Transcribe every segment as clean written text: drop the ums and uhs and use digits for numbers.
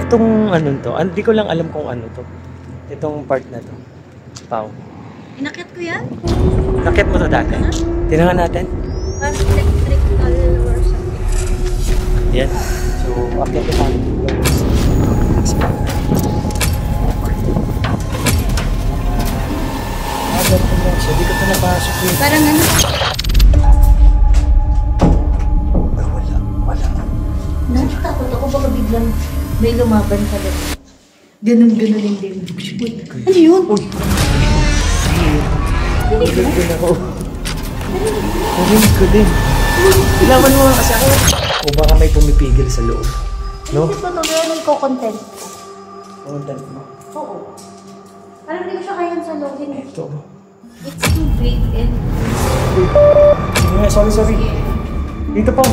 Itong ano to, hindi ko lang alam kung ano to. Itong part na to. Pau. Inakyat ko yan? Nakyat mo to dati? Tinangan natin. Parang electrical or something. Yan. So, akyat ko natin. Ganito lang siya. Di ko ito napasok yun. Parang ano? Wala. Natatakot ako baka biglang may lumaban sa loob. Ganun-ganun yung din. Ano yun? Uy! Narinig din ako. Narinig ko din. Ilawan mo kasi ako. O baka may pumipigil sa loob. No? Hindi ko ito meron ko content. Content mo? Oo. Parang hindi ko siya kayang salogin. Ito. It's too big and... Sige nga, sorry. Dito pa.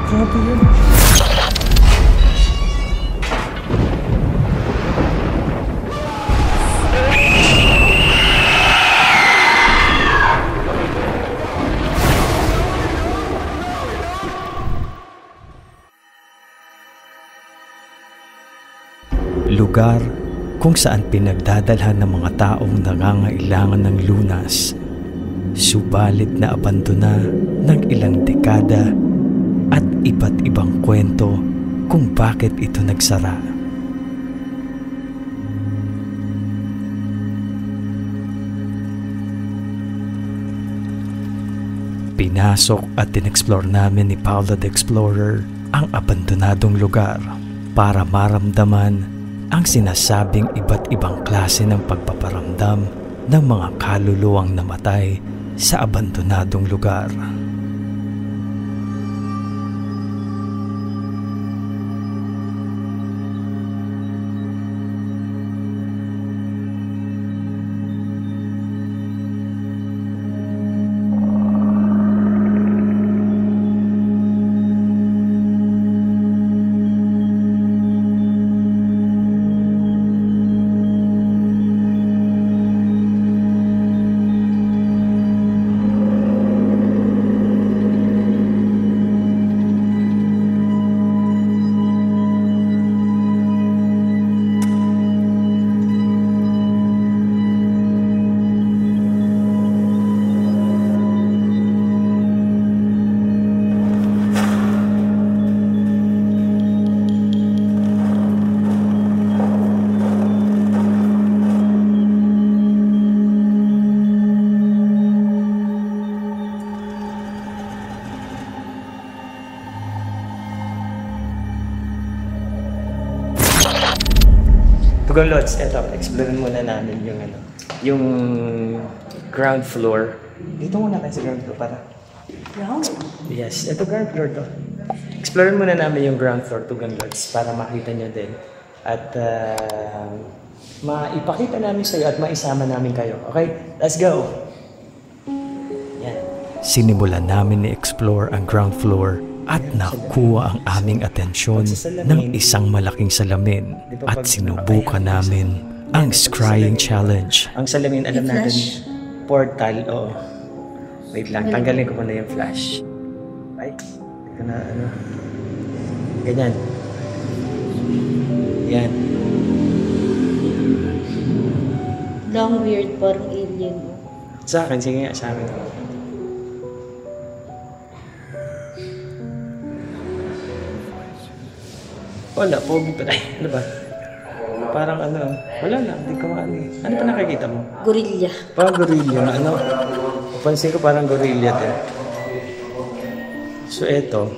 Grabe yun. Lugar kung saan pinagdadalhan ng mga taong nangangailangan ng lunas, subalit na abandona ng ilang dekada at iba't ibang kwento kung bakit ito nagsara. Pinasok at in-explore namin ni Paula the Explorer ang abandonadong lugar para maramdaman ang sinasabing iba't ibang klase ng pagpaparamdam ng mga kaluluwang namatay sa abandonadong lugar. Tugang Lods, eto, explore muna namin yung ground floor. Dito muna tayo sa ground floor para. Ground? Yes, eto ground floor to. Explore muna namin yung ground floor, Tugang Lods, para makita nyo din. At maipakita namin sa iyo at maisama namin kayo. Okay, let's go! Yan. Sinimulan namin ni-explore ang ground floor at nakuha ang aming atensyon ng isang malaking salamin at sinubukan namin ang scrying challenge. Ang salamin, alam natin, portal, oo. Wait lang, tanggalin ko muna yung flash. Ay, ito na, ganyan. Yan. Long weird, parang alien. Sa akin, sige nga, sa akin. Wala, pogi pa tayo. Ano ba? Parang wala lang, hindi ko maano eh. Ano pa nakikita mo? Gorilla. Parang gorilla na Napansin ko parang gorilla din. So eto,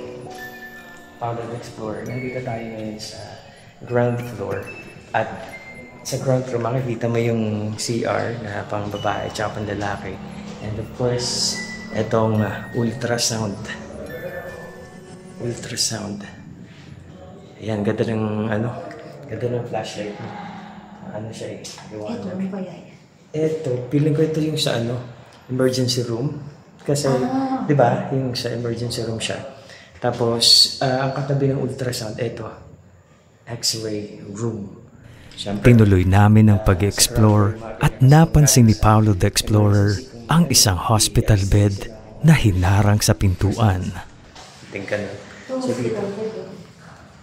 Paula the Explorer. Nandito tayo ngayon sa ground floor. At sa ground floor, makikita mo yung CR na pang babae at pang lalaki. And of course, etong ultrasound. Ayan, ganda ng flashlight mo. Ano siya eh, Ito, ano kaya yan? Ito, feeling ko ito yung sa emergency room. Kasi, di ba, yung sa emergency room siya. Tapos, ang katabi ng ultrasound, ito, X-ray room. Siyempre, tinuloy namin ang pag-explore at napansin ni Paolo the Explorer ang isang hospital bed na hinarang sa pintuan. Tingnan ka na.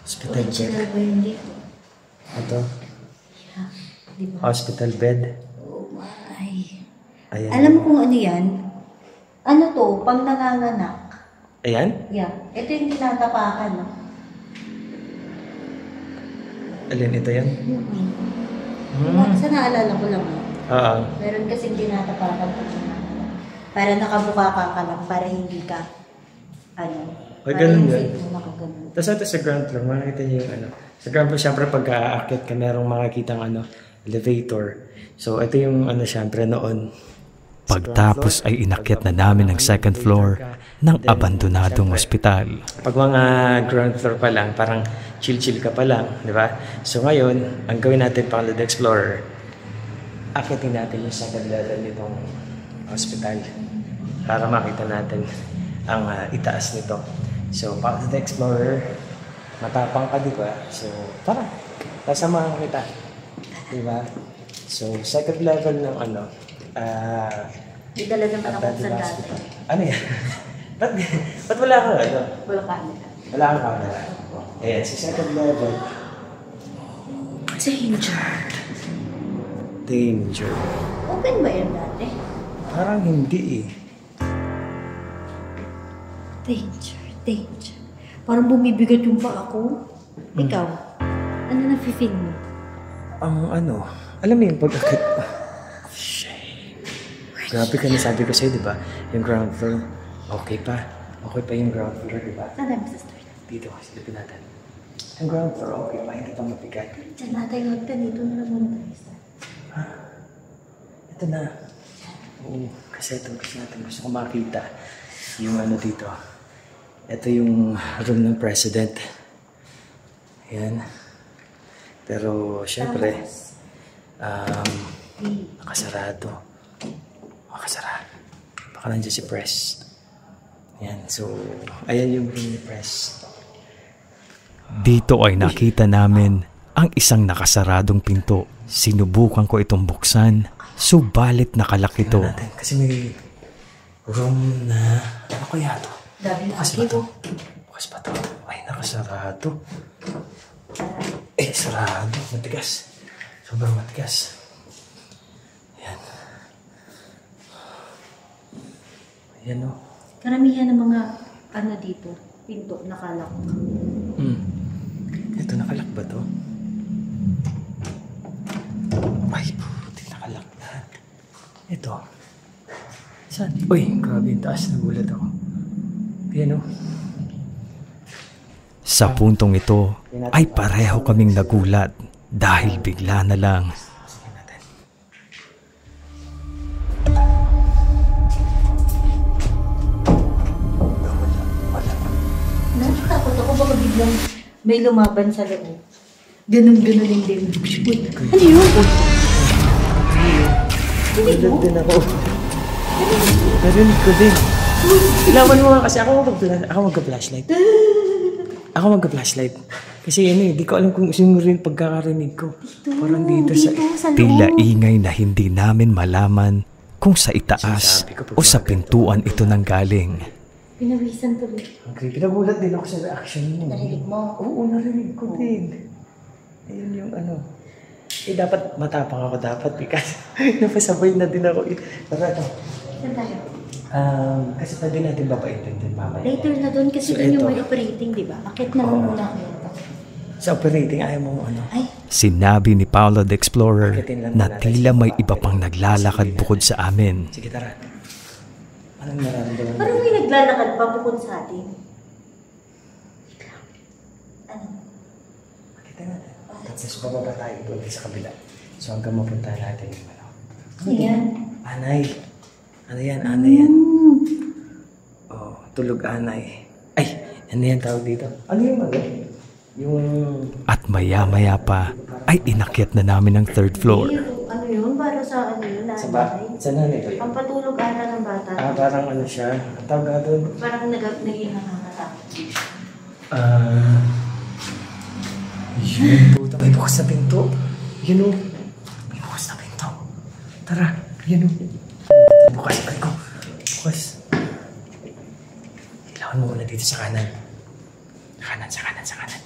Hospital bed. Original ba yun dito? Ito. Yeah. Diba? Hospital bed. Oh my. Ayan. Alam mo kung ano yan? Ano to? Pang nanganganak. Ayan? Yeah. Ito yung tinatapakan, no? Alin ito yan? Sa naalala ko lang. Oo. Meron kasing tinatapakan pag nanganganak. Para nakabuka ka lang, para hindi ka, Ay, ganun para yan. hindi mo nakaganon. Tapos ito sa ground floor, makikita niyo yung Sa ground floor, syempre pag aakyat ka, merong makikitang elevator. So ito yung syempre noon. Pagtapos ay inakyat na namin ang second floor ng abandonadong ospital. Pag mga ground floor pa lang, parang chill-chill ka pa lang, di ba? So ngayon, ang gawin natin pang Paulod Explorer, akyatin natin yung second level nitong hospital para makita natin ang itaas nito. So, Paulod Explorer, matapang ka, di ba? So, tara, kasamahan kita. Di ba? So, second level ng May dala naman ako sa dati. Ano yan? Ba't wala kang Wala camera. Wala kang camera. Ayan, sa second level. Danger. Open ba yan dati? Parang hindi eh. Danger. Parang bumibigat yung pa ako. Ikaw, ano na-feel mo? Alam mo yung pag-akit. Grabe ka na, sabi ko sa'yo, di ba? Yung ground floor, okay pa. Okay pa yung ground floor, di ba? Saan tayo sa-start? Dito, silipin natin. Yung ground floor, okay pa, hindi pa mabigat. Diyan natin huwag ka dito na naman tayo. Ha? Ito na. Oo, kasi ito gusto ko makita yung dito. Ito yung room ng president. Ayan. Pero, syempre, nakasarado. Baka nandiyan si Press. Ayan, so, ayan yung room ni Press. Dito ay nakita namin ang isang nakasaradong pinto. Sinubukan ko itong buksan, subalit nakalak ito. Kasi may room na, ano kaya ito? Bukas ba ito? Bukas ba ito? Ay, nakasarado. Sarado. Matigas. Sobrang matigas. Ayan. Ayan o. Karamihan ng mga dito, pinto, nakalak. Ito, nakalak ba ito? Ay, puti, nakalak na. Ito. Saan? Uy, grabe yung taas. Nagulat ako. Ayan o. Sa puntong ito ay pareho kaming nagulat dahil bigla na lang Natatakot ako baka biglang may lumaban sa loob. Ganun-ganun yung din. Ano yun? Nagulat din ako. Narinig ko din. Ilawan mo nga kasi ako magka-flashlight. Kasi hindi ko alam kung sino rin pagkakarinig ko. Parang dito sa tila ingay na hindi namin malaman kung sa itaas o sa pintuan ito nanggaling. Pinawisan tuloy. Okay, pinagulat din ako sa reaction mo. Narinig mo? Oo, narinig ko din. Ayun yung dapat matapang ako dapat because napasabay na din ako. Tara ito. Saan tayo? Kasi pwede natin babaitin din mamaya. Later na doon kasi So, doon yung eto. may operating, di ba? Akit na muna ako. Sa operating, ayaw mo Ay, Sinabi ni Paulod Explorer na tila may iba pang naglalakad bukod sa amin. Sige, tara. Anong nararamdaman mo? parang may naglalakad pa bukod sa atin. Ano? Makita natin. Tapos bababa tayo doon sa kabila. So hanggang mapunta natin yung Ano yan? Anay. Ano yan? Anay yan. Oh, tulog anay. Ay, ano yan tawag dito? Ano yung Yung... At maya-maya pa ay inakyat na namin ang third floor. Ano yun? Para sa yun? Nanay? Sa nanay ko yun? Ang patulog ata ng bata. Parang siya. Ang tawag nga doon. Parang naging nakakatakot. Yun. Puta. May bukas na pinto. Yun o. May bukas na pinto. Tara. Yun o. Bukas. Ay ko. Bukas. Kailangan mo muna dito sa kanan. Sa kanan.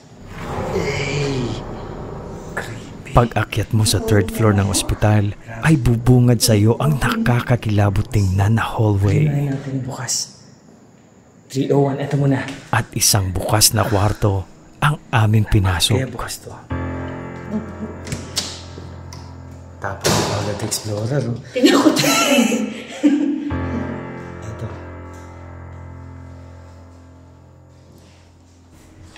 Pag-akyat mo sa third floor ng ospital, ay bubungad sa iyo ang nakakakilabot tingnan na hallway. Tingnan natin bukas. 301, eto muna. At isang bukas na kwarto ang aming pinasok. Kaya bukas to. Tapos Toilet Explorer. Oh. Tingnan ko ito. Ito.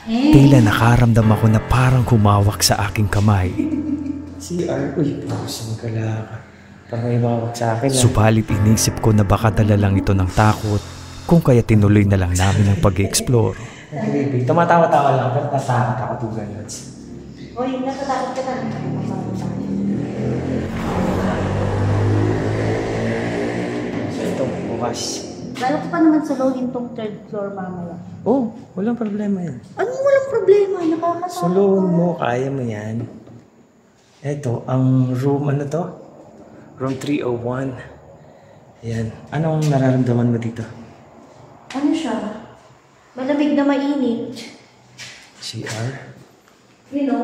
Tila nakaramdam ako na parang humawak sa aking kamay. CR. Uy, pausang kala ka. Parang may mawag sa akin. Subalit inisip ko na baka dala lang ito ng takot, kung kaya tinuloy na lang namin ang pag-explore. Baby, tumatawa-tawa lang. Pero tatakot ako 2 ganods. Uy, natatakot ka na. So ito, bukas. Lalo ko pa naman sa loading tong third floor mamaya. Oh, walang problema yan. Ano walang problema? Nakakatakot. Suluhon mo, kaya mo yan. Ito, ang room, ano to? Room 301. Ayan. Anong nararamdaman mo dito? Ano siya? Malamig na mainit. CR? You know,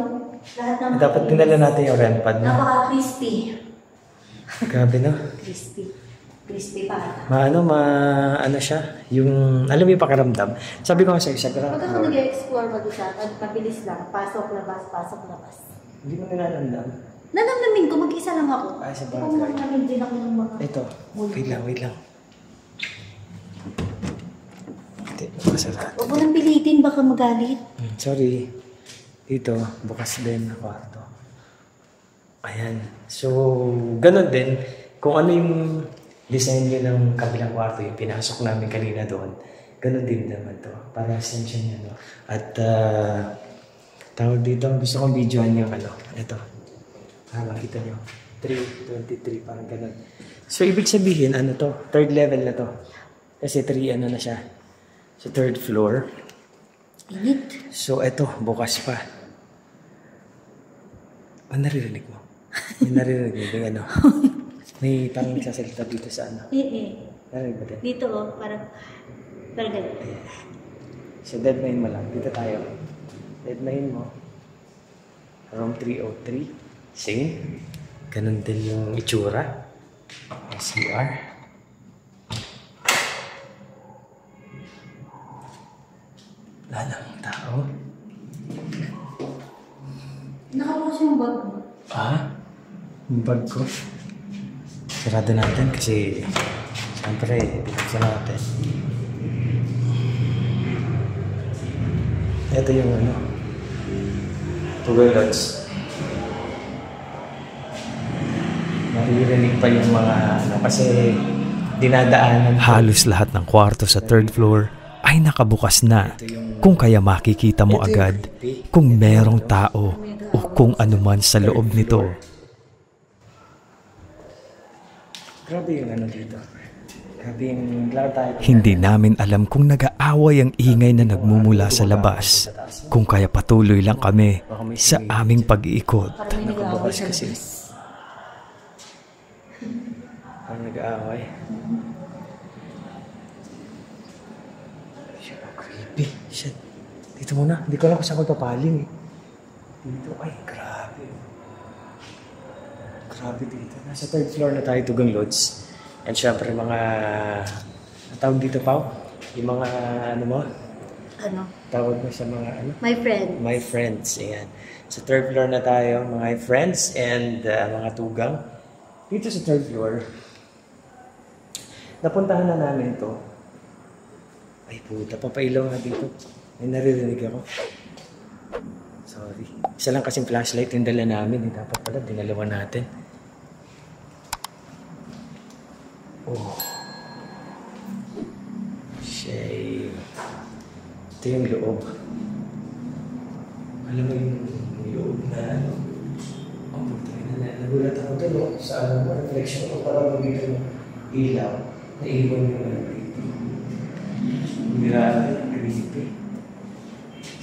lahat ng... Dapat dinala natin yung REM pad, no? Napaka-crispy. Grabe, no? Crispy. Crispy pa. Ano siya? Yung, alam mo yung pakiramdam? Sabi ko nga sa'yo, sa ground Pag ako floor. nag-explore mag-isa, mabilis lang. Pasok, labas, pasok, labas. Hindi mo nilalandam. Nanamnamin ko, mag-isa lang ako. Ay, sa Kung bagay. nanamnamin din ako ng mga... Ito, wait lang. Hindi, masarap. Huwag mo nang pilitin, baka magalit. Sorry. Dito, bukas din na kwarto. Ayan. So, ganun din. Kung ano yung design nyo ng kabilang kwarto, yung pinasok namin kanina doon, ganun din naman to. Para extension niya, no? At, tawag dito, gusto kong videoan yung ano. Ito. Makita nyo. 323, parang ganun. So, ibig sabihin, ano to? Third level na to. Kasi 3, ano na siya. Sa third floor. Init. So, eto, bukas pa. Naririnig mo? May naririnig mo, yung ano? May parang nagsasalita dito sa ano? Narinig mo din? Dito, oh, parang ganun. Ayan. So, deadline mo lang. Dito tayo. Deadline mo. Room 303. Same. Ganun din yung itsura. SCR. Wala lang tao. Nakabukas yung bag mo. Yung bag ko. Sarado natin kasi siyempre, binuksan natin. Ito yung ano. Toilets. Naririnig pa yung mga ano kasi dinadaanan. Halos lahat ng kwarto sa third floor ay nakabukas na, kung kaya makikita mo agad kung merong tao o kung anuman sa loob nito. Grabe yung ano dito. Grabe yung lakad tayo. Hindi namin alam kung nag-aaway ang ingay na nagmumula sa labas, kung kaya patuloy lang kami sa aming pag-iikot. Parang may nag-aaway sa kasi. labas. Parang nag-aaway. Creepy. Shit. Dito muna. Hindi ko alam kung saan ko papaling eh. Dito. Ay, grabe. Grabe dito. Nasa third floor na tayo, Tugang Lodge. And syempre mga... Ang tawag dito, Pao? Yung mga ano mo? Ano? Tawag mo sa mga ano? My friend. My friends. Ayan. Sa third floor na tayo, mga friends and mga tugang. Dito sa third floor, napuntahan na namin to. Ay puta, papailaw na dito. May naririnig ako. Sorry. Isa lang kasing flashlight yung dala namin. Dapat pala, dinalawa natin. Oh. Shame. Ito yung loob. Alam mo yung loob na ano? Oh, puta na. Nagulat ako doon, no? Sa ano mo, reflection ko parang magiging yung ilaw. Naiwan yung ano dito. Grabe, creepy.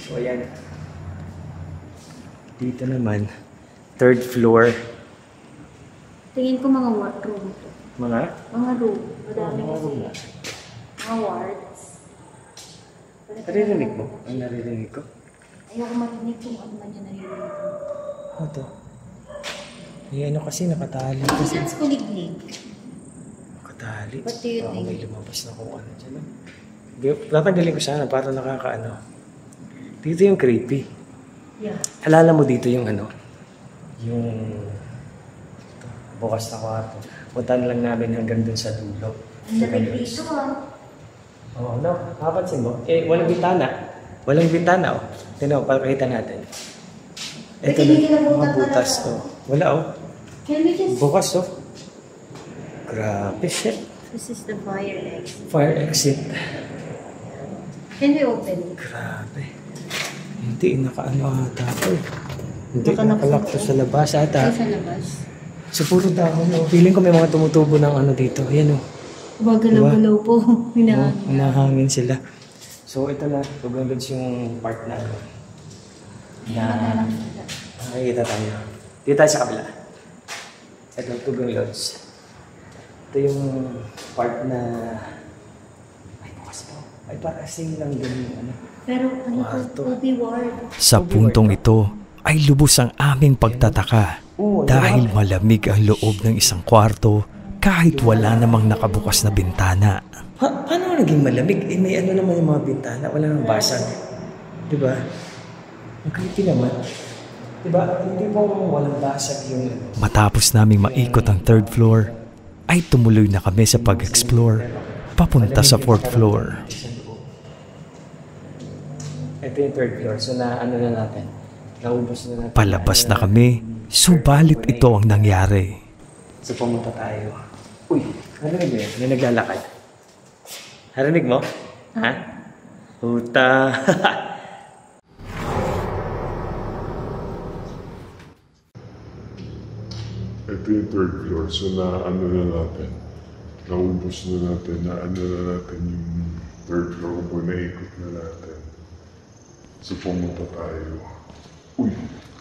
So, ayan. Dito naman, third floor. Tingin ko mga room to. Mga? Mga room. Madami Mga kasi. room na. Mga wards. Naririnig mo? Ang naririnig ko? Ayoko marinig kung ano man yung naririnig ko. Ano to? Eh, ano kasi nakatali Maybe kasi. that's kuliglig. Nakatali. What do you think? May lumabas na kung ano dyan. Tatanggalin ko sana para nakakaano. Dito yung creepy. Yeah. Alala mo dito yung ano? Yung bukas na kwarto. Puntahan lang namin hanggang dun sa dulo. Ang lamig dito Oo, no? Nakapansin mo? Eh, walang bintana. Walang bintana, oh. Tignan mo, pakita natin. Ito Pwede hindi na, na butas mga butas, na oh. Wala, oh. Can we just... Bukas, oh. Grabe, shit. This is the fire exit. Fire exit. Can we open it? Grabe. Hindi, nakaano ata ito. Hindi, Nakalak nakalak to sa sa labas ata. Ay, sa labas. So, puro dahon, oh. Feeling ko may mga tumutubo ng ano dito. Ayan, oh. Gumagalaw-galaw po. Oh, hinahangin sila. So, ito na. Tugong Lods yung part na ano. Na nakikita tayo. Dito tayo sa kabila. Ito, Tugong Lods. Ito yung part na... Ay, bukas po. Ay, parasing lang din yung ano. Pero ano Kwarto. po, Ubi Ward. Sa puntong ito ay lubos ang aming pagtataka dahil malamig ang loob ng isang kwarto kahit wala namang nakabukas na bintana. Paano naging malamig? Eh, may ano naman yung mga bintana. Wala nang basag. Diba? Ang creepy naman. Diba? Hindi po walang basag yung... Matapos naming maikot ang third floor, ay tumuloy na kami sa pag-explore papunta sa fourth floor. Ito yung third floor. So na ano na natin. Naubos na natin. Palabas na kami, subalit ito ang nangyari. So pumunta tayo. Uy, narinig mo yun? May naglalakad. Narinig mo? Ha? Puta. Ito yung third floor. So na ano na natin. Naubos na natin. Na ano na natin yung third floor. Kung naikot na natin. So pumunta tayo. Uy,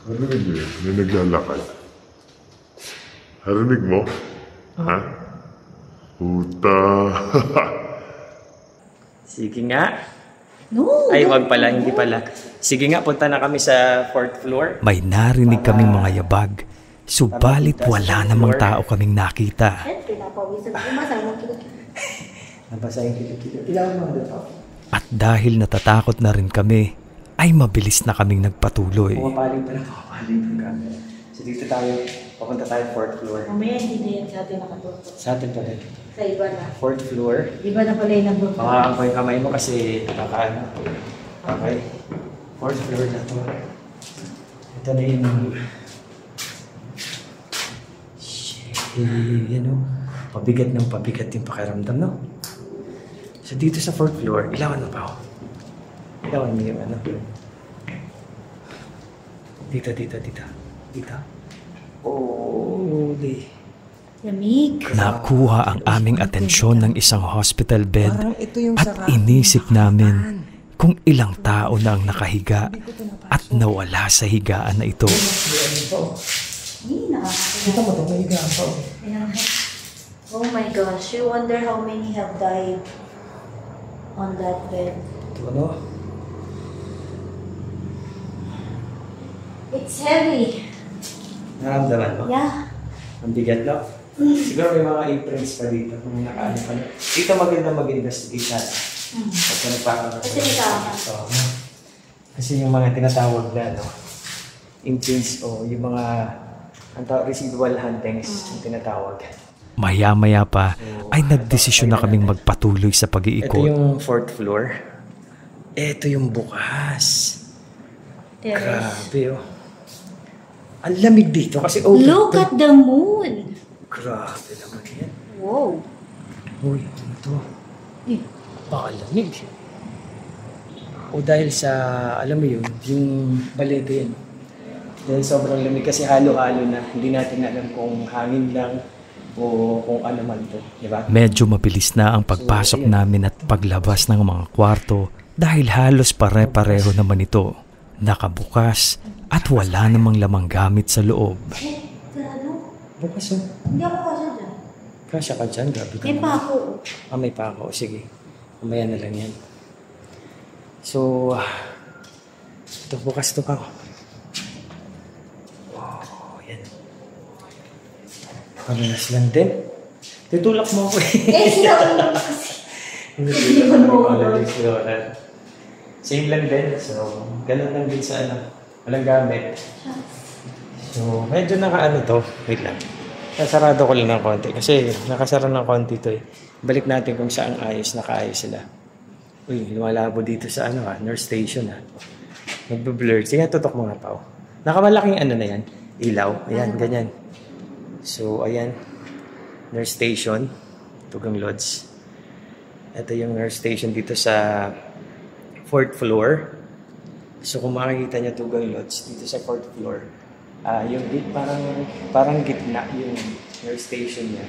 narinig mo yun? May naglalakad. Narinig mo? Ha? Puta. Sige nga. No! Ay, wag pala. Hindi pala. Sige nga, punta na kami sa fourth floor. May narinig kaming mga yabag, subalit wala namang tao kaming nakita. Siyempre, napawisan ko. Masama ko. Nabasa yung kilikili. Ilang mga dito. At dahil natatakot na rin kami, ay mabilis na kaming nagpatuloy. Pumapaling pa lang. Pumapaling pa lang. So dito tayo. Papunta tayo fourth floor. Mamaya hindi na yan sa atin nakatutok. Sa atin pala. Sa iba na. Fourth floor. Iba na pala yung nagbubukas. Baka ang kamay mo kasi nakakaano. Okay. Fourth floor na to. Ito na yung... Shit. Yan o. Pabigat ng pabigat yung pakiramdam, no? So dito sa fourth floor, ilawan mo pa ako. Ilawan mo yung ano. Dito. Dito. Holy. Lamig. Nakuha ang aming atensyon ng isang hospital bed Parang ito yung at sarado inisip ng namin harapan. kung ilang tao na ang nakahiga at nawala sa higaan na ito. Hindi, nakakatawa. Kita mo ito, may higaan pa. Ayan. Oh my gosh, I wonder how many have died on that bed. Ito ano? It's heavy. Naramdaman mo? Yeah. Ang bigat, no? Siguro may mga aprons pa dito. Kung nakaano pa. Dito maganda mag-investigate natin. Pagka nagpapakita. Kasi may tama. Kasi yung mga tinatawag na, no? Imprints o yung mga residual hauntings yung tinatawag. Maya-maya pa ay nagdesisyon na kaming magpatuloy sa Ito pag-iikot. yung fourth floor. Ito yung bukas. Terrace. Grabe, oh. Ang lamig dito kasi open. Look at the moon. Grabe naman yan. Wow. Uy, ito. Eh, Baka lamig. O dahil sa, alam mo yun, yung balete yan. Dahil sobrang lamig kasi halo-halo na. Hindi natin alam kung hangin lang o kung ano man ito. Diba? Medyo mabilis na ang pagpasok namin at paglabas ng mga kwarto dahil halos pare-pareho naman ito. Nakabukas at wala namang lamang gamit sa loob. sarado. Bukas oh. Hindi ako kasi dyan. Kasya ka dyan, grabe ka May naman. pa ako. May pa ako. Sige. Mamaya na lang yan. So, ito bukas ito pa. Oh, yan. Parehas lang din. Tutulak mo ako eh. Sinabi mo kasi. Hindi mo ako. Same lang din. So, ganun lang din sa walang gamit. So, medyo nakaano to. Wait lang. Nasarado ko lang ng konti. Kasi nakasara ng konti to eh. Balik natin kung saan nakaayos sila. Uy, lumalabo dito sa nurse station Nagbe-blur. Sige, tutok mo nga pa. Nakamalaking na yan. Ilaw. Ayan, ganyan. So, ayan. Nurse station. Tugang Lodge. Ito yung nurse station dito sa 4th floor. So, kung makikita niyo Tugang Lodge dito sa 4th floor, yung parang gitna yung nurse station niya.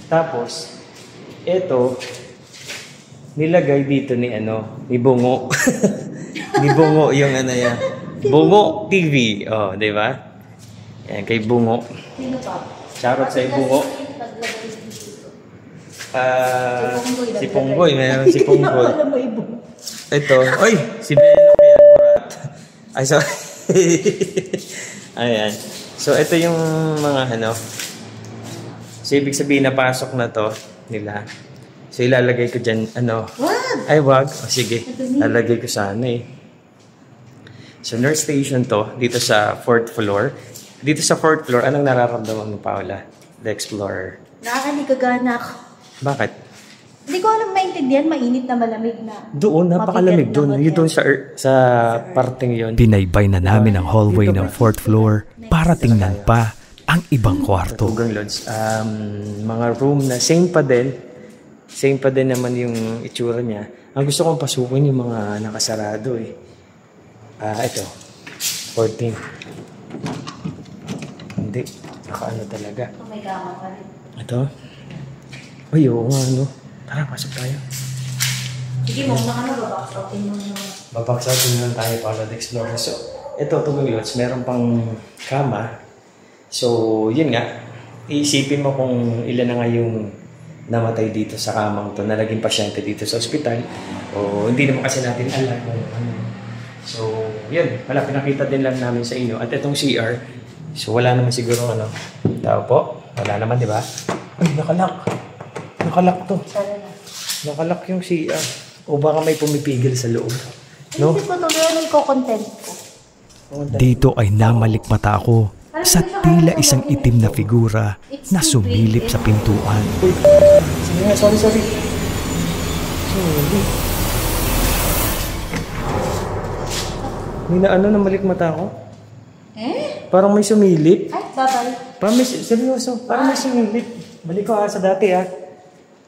Tapos, ito, nilagay dito ni Bungo. Ni Bungo yung yan. Bungo TV. Oh, di ba? Yan, kay Bungo. Sino pa? Shoutout sa Bungo. Si Punggoy. Meron si Punggoy. Ito. Oy! Si Belo yan, Borat. Ay, sorry. Ayan. So, ito yung mga So, ibig sabihin, napasok na to nila. So, ilalagay ko dyan, Wag! Ay, wag. O, sige. Lalagay ko sana So, nurse station to, dito sa 4th floor. Dito sa 4th floor, anong nararamdaman mo, Paula? The Explorer. Nakakaligagana ako. Bakit? Hindi ko alam maintindihan, mainit na malamig na. Doon, napakalamig doon. Yun doon sa parting yun. Binaybay na namin ang hallway ng 4th floor para tingnan pa ang ibang kwarto. Tugang Lodge. Mga room na same pa din. Same pa din naman yung itsura niya. Ang gusto kong pasukin yung mga nakasarado ito. 14. Hindi. Nakaano talaga. Oh my God, pa rin. Ito. Ay, oo nga, Tara, pasok tayo. Sige mo, babox outin mo naman. Babox outin lang tayo para Explorer. So, ito, Tugang Lodge, meron pang kama. So, yun nga. Iisipin mo kung ilan na nga yung namatay dito sa kamang to, na naging pasyente dito sa ospital. O hindi naman kasi natin alam kung So, yun. Wala, pinakita din lang namin sa inyo. At itong CR, so wala naman siguro tao po. Wala naman, di ba? Ay, nakalak. Nakalak to. Nakalak yung CR. O baka may pumipigil sa loob. No? Isip ko ito, may ko-content ko. Dito ay namalikmata ako sa tila isang itim na figura na sumilip sa pintuan. Uy, sige nga, sorry. Sorry. May namalik mata ako. Parang may sumilip. Ay, bye-bye. Parang may, seryoso, parang may sumilip. Balik ko sa dati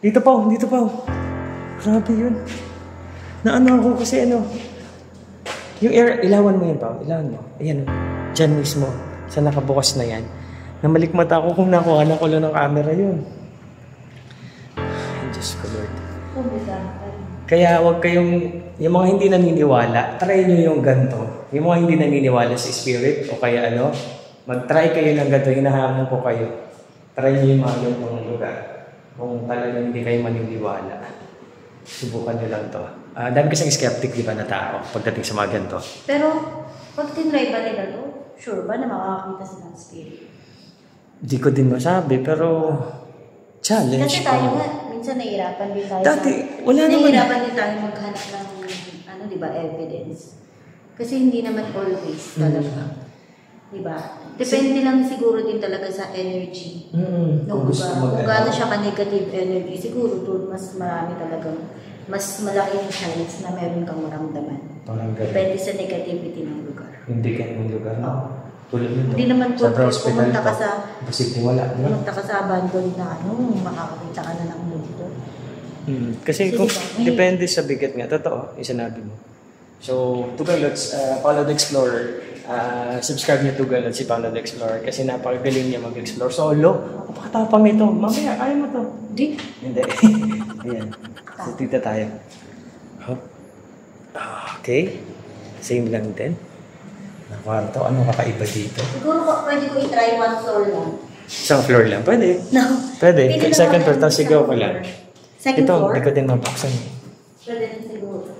Dito pa. Grabe yun. Ako kasi yung air, ilawan mo yun pa. Ilawan mo. Ayan Diyan mismo. Sa nakabukas na yan. Namalikmata ako kung nakuha ko lang ng camera yun. Ay, Diyos ko Lord. Kaya wag kayong, yung mga hindi naniniwala, try nyo yung ganito. Yung mga hindi naniniwala sa spirit o kaya mag-try kayo ng ganito, hinahamon ko kayo. Try nyo yung mga ganitong lugar. Kung talagang hindi kayo maniniwala, subukan nyo lang to. Dami kasing skeptic, di ba, na tao pagdating sa mga ganito. Pero, pag tinry ba nila to, sure ba na makakakita sila ng spirit? Di ko din masabi, pero challenge. Kasi tayo nga, minsan nahihirapan din tayo. Dati, wala naman. Nahihirapan din tayo maghanap ng, di ba, evidence. Kasi hindi naman always talaga. Di ba? Depende lang siguro din talaga sa energy. Kung gusto kung gaano siya ka-negative energy, siguro doon mas marami talagang, mas malaki yung chance na meron kang maramdaman. Depende sa negativity ng lugar. Hindi ka ng lugar, tulad nito. Hindi naman po pumunta ka sa pumunta ka sa abandoned na makakakita ka na ng mundo. Kasi kung depende sa bigat nga, totoo, yung sinabi mo. So, Tugang Lodge, Paula the Explorer, subscribe niyo Tugang Lodge si Paula the Explorer kasi napakagaling niya mag-explore solo. Napakatapang nito. Mamaya, ayaw mo to. Hindi. Ayan. So, tita tayo. Okay. Same lang din. Na kwarto. Ano kakaiba dito? Siguro pwede ko i-try one floor lang. Isang floor lang. Pwede. No. Pwede. Second floor, tapos sigaw ko lang. Second floor? Ito, hindi ko din mabuksan. Pwede din siguro.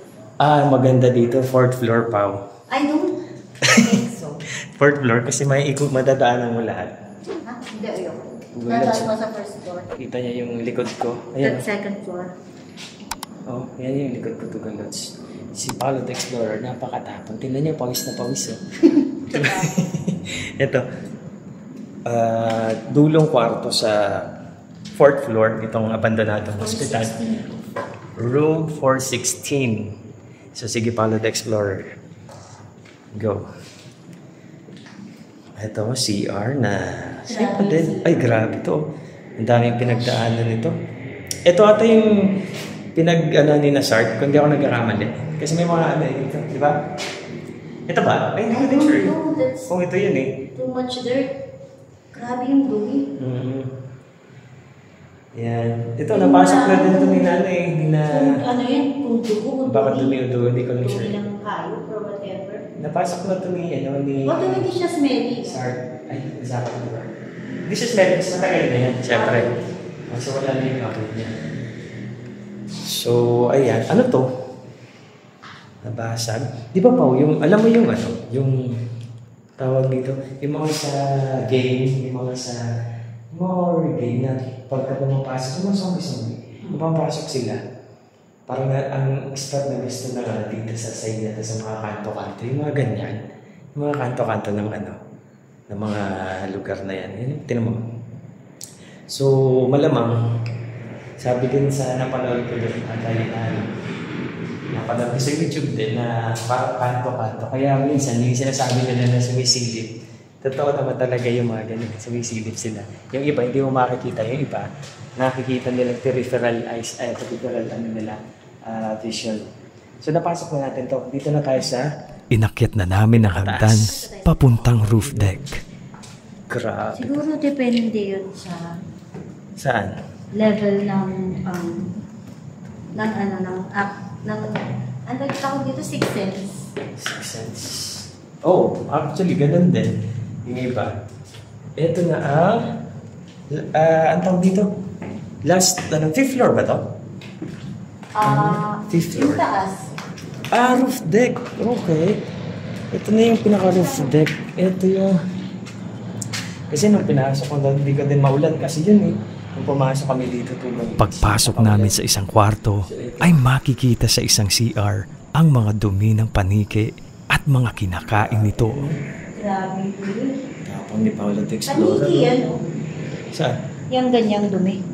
Maganda dito. 4th floor, Pao. I don't think so. 4th floor kasi may madadaanan mo lahat. Hindi, ayoko. Nataas mo sa first floor. Kita niya yung likod ko. Ayan. That second floor. Oh, yan yung likod ko, Tugan Lods. Si Paolo the Explorer, napakatapang. Tingnan niyo, pawis na pawis. Oh. Ito. Dulong kwarto sa 4th floor, itong abandonadong hospital. Room 416. So, sige, Paolo the Explorer. Go. Ito, CR na safe din. Ay, grabe to. Ang daming pinagdaanan nito. Ito ata yung ni na Sark, kung hindi ako nagkakamali. Kasi may mga dito, di ba? Ito ba? Ay, hindi ko din sure. No, that's Kung ito yun eh. too much dirt. Grabe yung dumi. Yan. Ito, napasok na din ito ni nanay. Ano yan? Kung dugo, Baka dumi o dugo, hindi ko lang sure. dumi ng hayop or whatever. Napasok na ito ni What if hindi siya smelly? Sark. Ay, masakit di ba? Hindi siya smelly, mas matagal na yan. Siyempre. So, wala na yung upload niya. So, ayan. Ano to? Nabasag. Di ba, Pao, yung, alam mo yung ano, yung tawag dito, yung mga sa game, yung mga horror game na pagka pumapasok, yung mga zombie, pumapasok sila. Parang ang start na gusto na dito sa side na sa mga kanto-kanto, yung mga ganyan. Yung mga kanto-kanto ng ano, ng mga lugar na yan. Yan, tinan mo. So, malamang, sabi din sa napanood ko doon, napanood ko sa YouTube din na parang kanto-kanto. Kaya minsan, yung sinasabi nila na sumisilip, totoo naman talaga yung mga ganun, sumisilip sila. Yung iba, hindi mo makikita. Yung iba, nakikita nilang peripheral eyes, peripheral vision. So, napasok na natin to. Dito na tayo sa... Inakyat na namin ang hagdan papuntang roof deck. Grabe. Siguro depende yun sa Saan? level ng ano tawag dito, sixth sense. Sixth sense. Oh, actually, ganun din. Yung iba. Ito na ang tawag dito? Last, 5th floor ba to? Fifth floor. Yung taas. Roof deck. Okay. Ito na yung pinaka-roof deck. Ito yung... Kasi nung pinasok ko doon, hindi ko din maulan kasi yun eh. Nung pumasok kami dito tulog. Pagpasok namin sa isang kwarto, ay makikita sa isang CR ang mga dumi ng paniki at mga kinakain nito. Grabe yun. Tapang ni Paolo the Explorer. Paniki yan, oh. Saan? Yung ganyang dumi.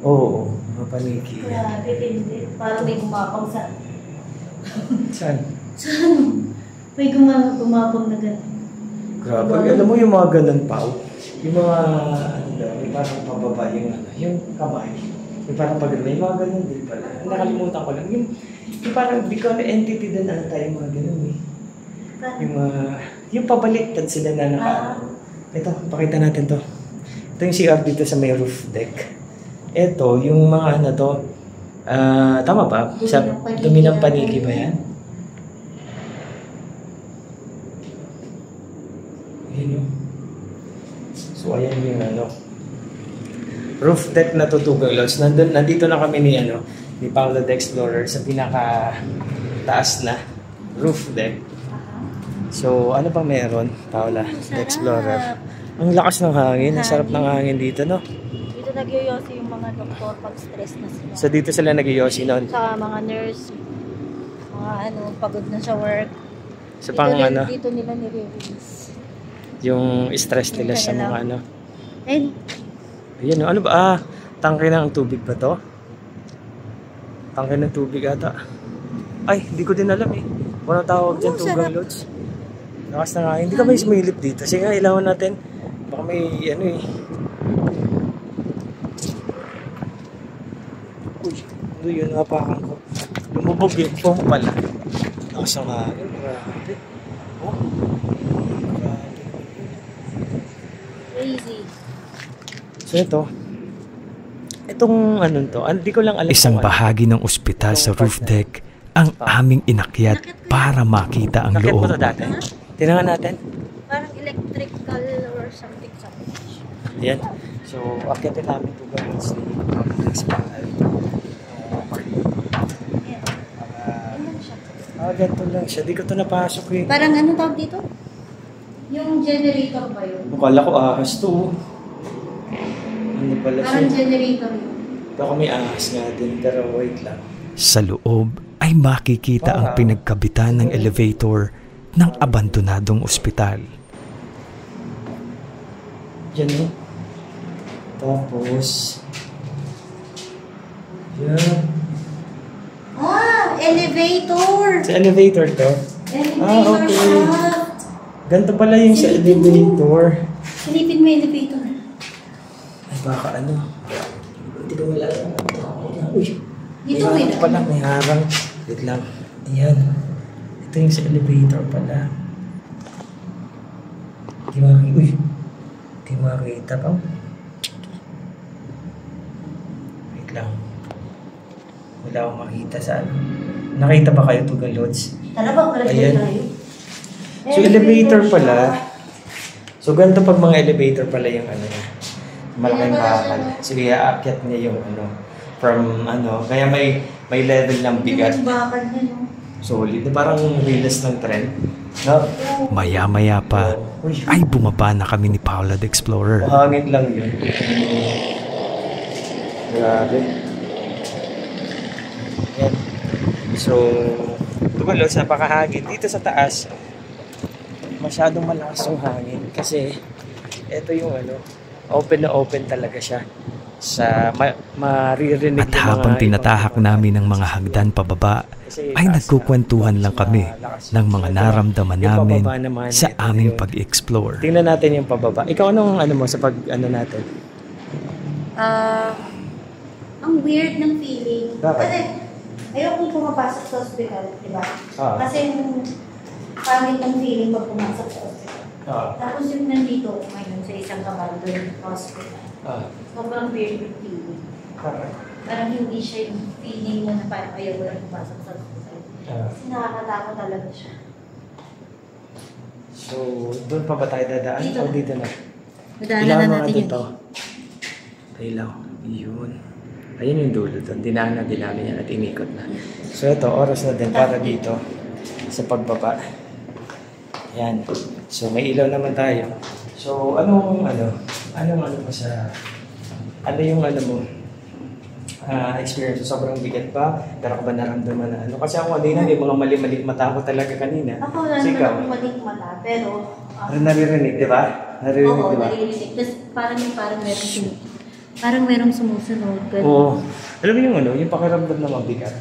Oo, mga paniki. Grabe, hindi. Parang may gumapang sa... Saan? Saan? May gumapang na gano'n. Grabe. Alam mo yung mga ganun, Pao? Yung mga, yung parang pababa yung kamay. Yung parang pagano, yung mga ganun din pala. Nakalimutan ko lang. Yung parang become entity din ata yung mga ganun eh. Yung pabaliktad sila na Ito, pakita natin to. Ito yung CR dito sa may roof deck. Ito, yung mga ano to, tama ba? Dumi ng paniki ba yan? Ayan yun. So, ayan yung roof deck na Tutugang Lods. Nandito na kami ni Paolo the Explorer sa pinaka taas na roof deck. So, ano pa meron, Paula the Explorer? Ang lakas ng hangin. Ang sarap ng hangin dito, no? Dito nagyoyosi yung mga doktor pag stress na sila. So dito sila nagyoyosi noon? Sa mga nurse, mga pagod na sa work. So pang Dito nila nire-release. Yung stress nila sa mga And, Ayan, ano ba? Tangke ng tubig ba to? Tangke ng tubig ata. Ay, hindi ko din alam eh. Kung tawag dyan, Tugang Lods. Lakas na nga. Hindi ka may sumilip dito. Sige nga, ilawan natin. Baka may Uy, yun, napakan ko. Lumubog yung foam pala. Lakas na nga. Grabe. Oh. crazy. So itong hindi ko lang alam. Isang bahagi ng ospital sa roof deck ang aming inakyat para makita ang loob. Nakit mo ito dati? Tinangan natin? Parang electrical or something. Yan. So, akyatin namin ito guys. Ganito lang siya. Di ko ito napasok eh. Parang ano tawag dito? Yung generator ba yun? Mukala ko ahas to. Hindi pala Parang siya. generator yun. Baka may ahas nga din, pero wait lang. Sa loob ay makikita ang pinagkabitan ng elevator ng abandonadong ospital. Yan o. Tapos, yan. Ah! Elevator! Sa elevator to. Elevator okay. shaft! Ganito pala yung sa elevator. Silipin mo yung elevator. Ay, baka ano. Hindi ko wala. Uy. Dito may may harang pala, may harang. Wait lang. Ayan. Ito yung sa elevator pala. Hindi makikita. Uy. Hindi makikita pa. Wait lang. Wala akong makita sa ano. Nakita ba kayo, Tugang Lods? Tara ba? Para Ayan. tayo. So, elevator pala. So, ganito pag mga elevator pala yung ano niya. Malaking bakal. Sige, aakyat niya yung ano. From ano. Kaya may level ng bigat. Yung bakal niya, no? Solid. Parang release ng trend. No? Maya-maya pa ay bumaba na kami ni Paula the Explorer. Mahangin lang yun. Grabe. Yan. So, tumalos, napakahangin. Dito sa taas, masyadong malakas yung hangin. Kasi, ito yung ano, open na open talaga siya. Sa maririnig At habang tinatahak namin ng mga hagdan pababa, ay nagkukwentuhan lang kami ng mga naramdaman namin sa aming pag-explore. Tingnan natin yung pababa. Ikaw, anong ano mo sa pag ano natin? Ang weird ng feeling. Bakit? Kasi, ayokong pumapasok sa hospital, di ba? Ah. Kasi, pangit ng feeling pag pumasok sa hospital. Tapos yung nandito ako ngayon sa isang abandoned hospital. Sobrang weird yung feeling. Parang hindi siya yung feeling mo na parang ayaw mo lang pumasok sa hospital. Kasi nakakatakot talaga siya. So, doon pa ba tayo dadaan? Dito O na. dito na? Madaanan Ilaw na mga natin dito. Ilaw. Yun. Ayun yung dulo doon. Dinaanan din namin yan at inikot na. So, ito, oras na din para dito sa pagbaba. Yan. So, may ilaw naman tayo. So, anong mo sa, ano yung ano mo, experience? Sobrang bigat ba? Pero ka ba naramdaman na ano? Kasi ako kanina, may mga mali-mali mata ko talaga kanina. Ako wala So, naman ikaw? akong maling mata, pero... Naririnig, di ba? Naririnig, Oo, di ba? naririnig. Tapos parang merong sumusunod. Ganun. Oo. Alam mo yung ano, yung pakiramdam na mabigat.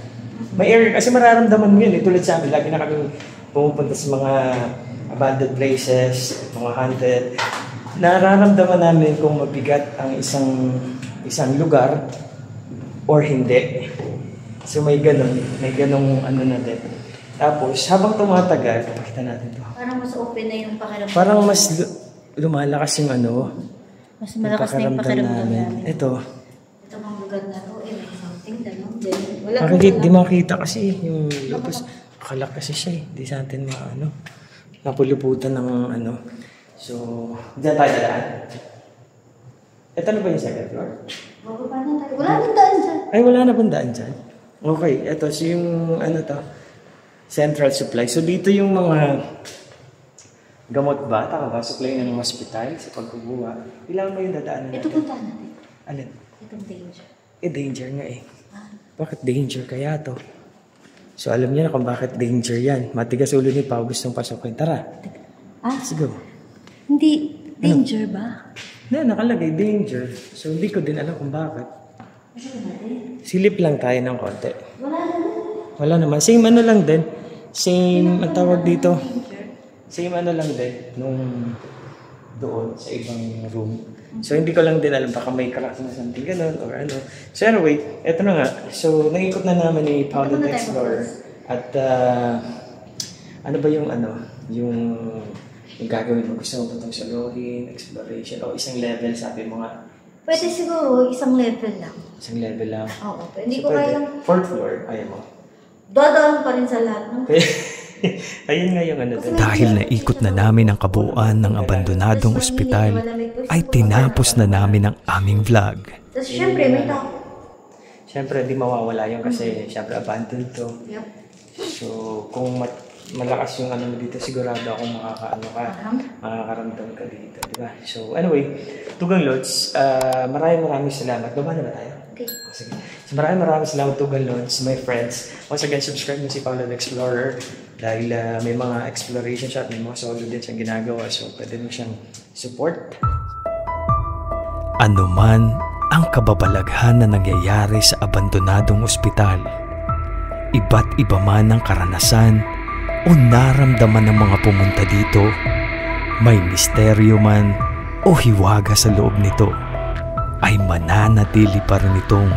May area, kasi mararamdaman mo yun. Tulad sa amin, lagi na kami pumupunta sa mga abandoned places, mga haunted. Nararamdaman namin kung mabigat ang isang lugar or hindi. So may ganong ano na din. Tapos, habang tumatagal, pakita natin to. Parang mas open na yung pakiramdam. Parang mas lumalakas yung ano, mas malakas na yung pakiramdam namin. Ito. Ito mga lugar na to, may something, gano'n. Wala Parang di makita kasi yung tapos akalak kasi siya eh. Di sa atin napuluputan ng ano. So, diyan tayo dadaan. Ito na ba yung second floor? Bababa na tayo. Wala nang daan dyan. Ay, wala na bang daan dyan? Okay, ito so yung ano to, central supply. So dito yung mga gamot ba? Taka ba? Supply ng hospital sa pagkukuha. Ilang mo yung dadaanan natin? Ito puntahan natin. Alin? Itong danger. Danger nga eh. Bakit danger kaya to? So alam niyo na kung bakit danger yan. Matigas ulo ni Pao, gustong pasukin. Tara, let's go. Hindi. Danger ba? Nakalagay danger. So hindi ko din alam kung bakit. Silip lang tayo ng konti. Wala naman. Same ano lang din. Same, ang tawag dito. Same ano lang din. Nung doon sa ibang room. So hindi ko lang din alam. Baka may crack na something ganun or ano. So anyway, eto na nga. So nangikot na namin ni Paula the Explorer. At ano ba yung ano? Yung gagawin mo. Gusto mo ba itong salohin, exploration, o isang level sabi mo nga. Pwede siguro isang level lang. Isang level lang. Oo. Hindi So, ko pwede. kayang... Fourth floor, ayaw mo. Dadaan pa rin sa lahat, no? Ayun nga yung ano. Dahil naikot na namin ang kabuuan ng abandonadong ospital, ay tinapos na namin ang aming vlog. Tapos syempre, may tao. Syempre, di mawawala yun kasi syempre abandoned to. Yep. So, kung malakas yung ano mo dito, sigurado akong makakaramdam ka dito, di ba? So anyway, Tugang Lods, maraming salamat. Baba na ba tayo? Okay. Sige. So maraming salamat Tugang Lods, my friends. Once again, subscribe mo si Paolo the Explorer dahil may mga exploration siya at may mga solo din siyang ginagawa. So pwede mo siyang support. Ano man ang kababalaghan na nangyayari sa abandonadong ospital, iba't iba man ang karanasan o naramdaman ng mga pumunta dito, may misteryo man o hiwaga sa loob nito, ay mananatili pa rin itong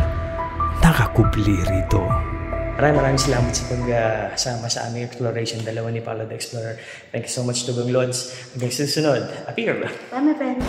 nakakubli rito. Maraming salamat sa pagsama sa aming exploration, dalawa ni Paolo the Explorer. Thank you so much, Tugang Lods. Hanggang susunod. Appear! Bye, my friends.